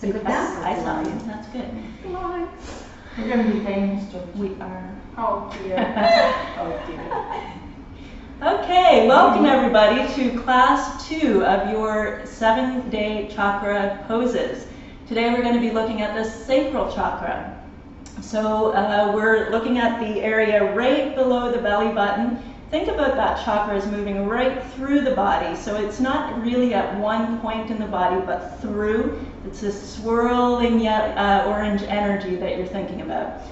Good That's I saw you. That's good. We're going to be famous, George. We are. Oh, dear. Oh, dear. Okay, welcome everybody to class 2 of your 7-day chakra poses. Today we're going to be looking at the sacral chakra. So we're looking at the area right below the belly button. Think about that chakra as moving right through the body. So it's not really at one point in the body, but through. It's this swirling orange energy that you're thinking about.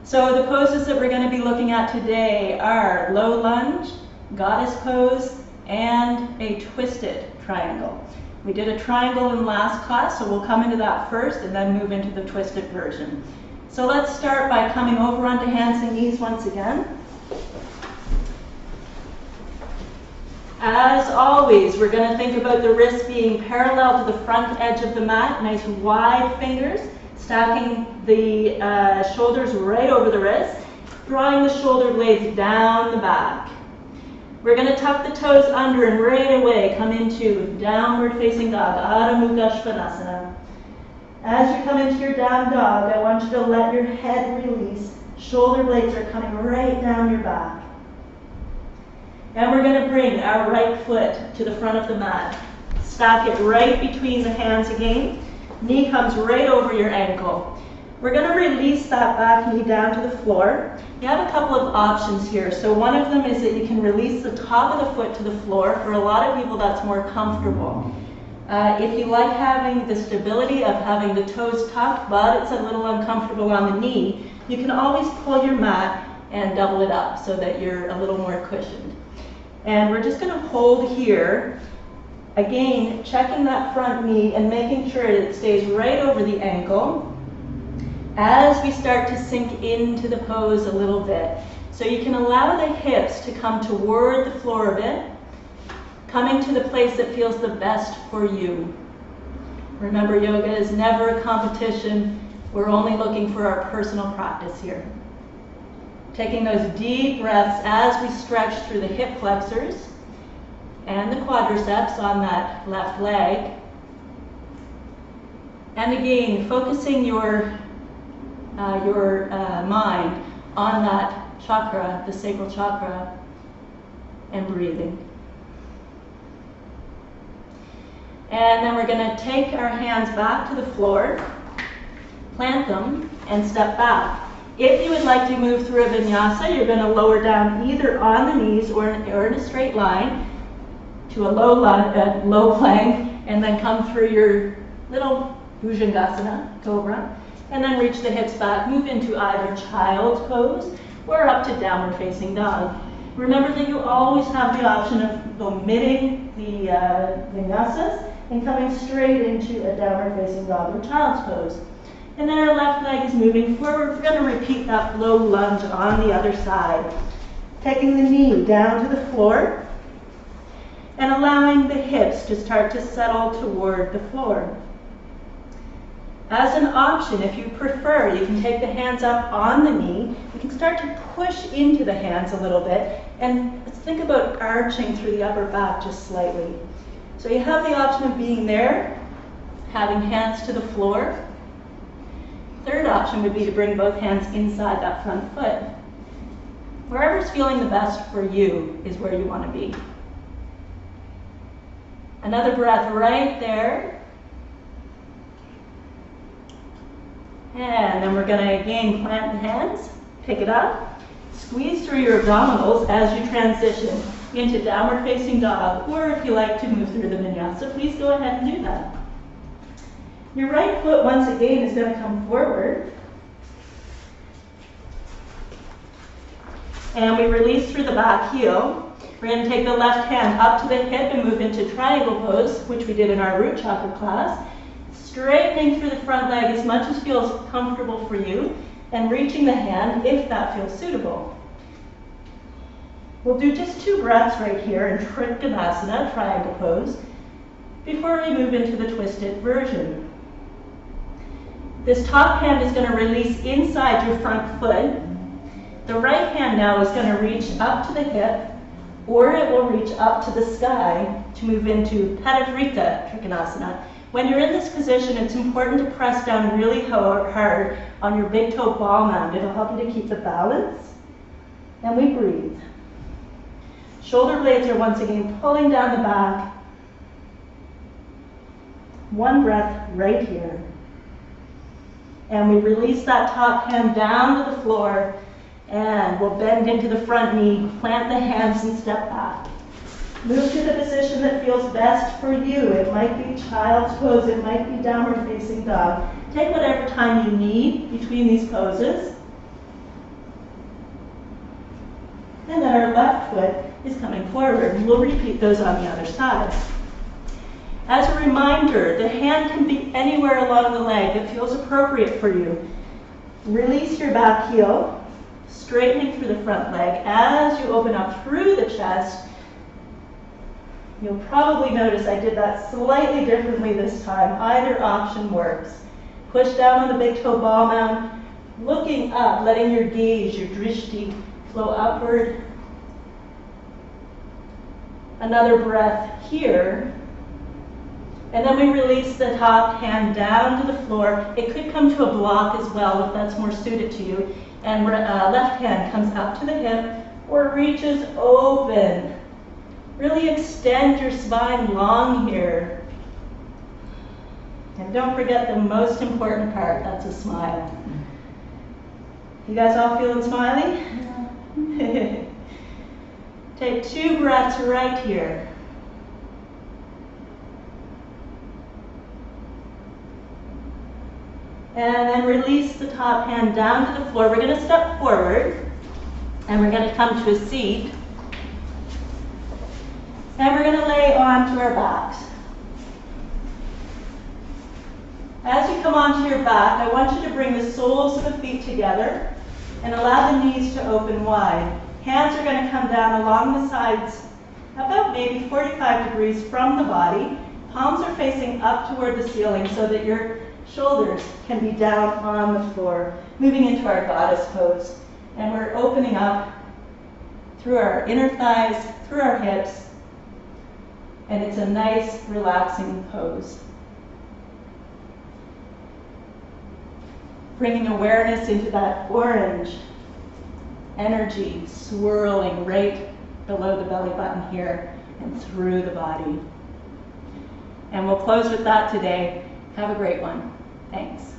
So the poses that we're going to be looking at today are low lunge, goddess pose, and a twisted triangle. We did a triangle in last class, so we'll come into that first and then move into the twisted version. So let's start by coming over onto hands and knees once again. As always, we're going to think about the wrists being parallel to the front edge of the mat, nice wide fingers, stacking the shoulders right over the wrists, drawing the shoulder blades down the back. We're going to tuck the toes under and right away come into downward facing dog, Adho Mukha Svanasana. As you come into your down dog, I want you to let your head release. Shoulder blades are coming right down your back. And we're going to bring our right foot to the front of the mat. Stack it right between the hands again. Knee comes right over your ankle. We're going to release that back knee down to the floor. You have a couple of options here. So one of them is that you can release the top of the foot to the floor. For a lot of people, that's more comfortable. If you like having the stability of having the toes tucked, but it's a little uncomfortable on the knee, you can always pull your mat and double it up so that you're a little more cushioned. And we're just going to hold here, again, checking that front knee and making sure that it stays right over the ankle as we start to sink into the pose a little bit. So you can allow the hips to come toward the floor a bit, coming to the place that feels the best for you. Remember, yoga is never a competition. We're only looking for our personal practice here. Taking those deep breaths as we stretch through the hip flexors and the quadriceps on that left leg. And again, focusing your mind on that chakra, the sacral chakra, and breathing. And then we're going to take our hands back to the floor, plant them, and step back. If you would like to move through a vinyasa, you're going to lower down either on the knees or in a straight line to a low plank, and then come through your little Bhujangasana, cobra, and then reach the hips back, move into either child's pose or up to downward facing dog. Remember that you always have the option of omitting the vinyasas and coming straight into a downward facing dog or child's pose. And then our left leg is moving forward. We're going to repeat that low lunge on the other side. Taking the knee down to the floor and allowing the hips to start to settle toward the floor. As an option, if you prefer, you can take the hands up on the knee. You can start to push into the hands a little bit. And let's think about arching through the upper back just slightly. So you have the option of being there, having hands to the floor. Third option would be to bring both hands inside that front foot. Wherever's feeling the best for you is where you want to be. Another breath right there. And then we're going to again plant the hands, pick it up, squeeze through your abdominals as you transition into downward facing dog, or if you like to move through the vinyasa, please go ahead and do that. Your right foot, once again, is going to come forward. And we release through the back heel. We're going to take the left hand up to the hip and move into triangle pose, which we did in our root chakra class. Straightening through the front leg as much as feels comfortable for you, and reaching the hand if that feels suitable. We'll do just 2 breaths right here in Trikonasana, triangle pose, before we move into the twisted version. This top hand is going to release inside your front foot. The right hand now is going to reach up to the hip, or it will reach up to the sky to move into Padavrika Trikonasana, When you're in this position, it's important to press down really hard on your big toe ball mound. It'll help you to keep the balance. And we breathe. Shoulder blades are once again pulling down the back. One breath right here. And we release that top hand down to the floor, and we'll bend into the front knee, plant the hands and step back. Move to the position that feels best for you. It might be child's pose, it might be downward facing dog. Take whatever time you need between these poses. And then our left foot is coming forward, and we'll repeat those on the other side. As a reminder, the hand can be anywhere along the leg that feels appropriate for you. Release your back heel, straightening through the front leg. As you open up through the chest, you'll probably notice I did that slightly differently this time. Either option works. Push down on the big toe ball mound, looking up, letting your gaze, your drishti, flow upward. Another breath here. And then we release the top hand down to the floor. It could come to a block as well if that's more suited to you. And left hand comes up to the hip or reaches open. Really extend your spine long here. And don't forget the most important part, that's a smile. You guys all feeling smiley? Yeah. Take 2 breaths right here. And then release the top hand down to the floor. We're going to step forward, and we're going to come to a seat. And we're going to lay onto our backs. As you come onto your back, I want you to bring the soles of the feet together and allow the knees to open wide. Hands are going to come down along the sides, about maybe 45 degrees from the body. Palms are facing up toward the ceiling so that your shoulders can be down on the floor, moving into our goddess pose. And we're opening up through our inner thighs, through our hips, and it's a nice, relaxing pose. Bringing awareness into that orange energy swirling right below the belly button here and through the body. And we'll close with that today. Have a great one. Thanks.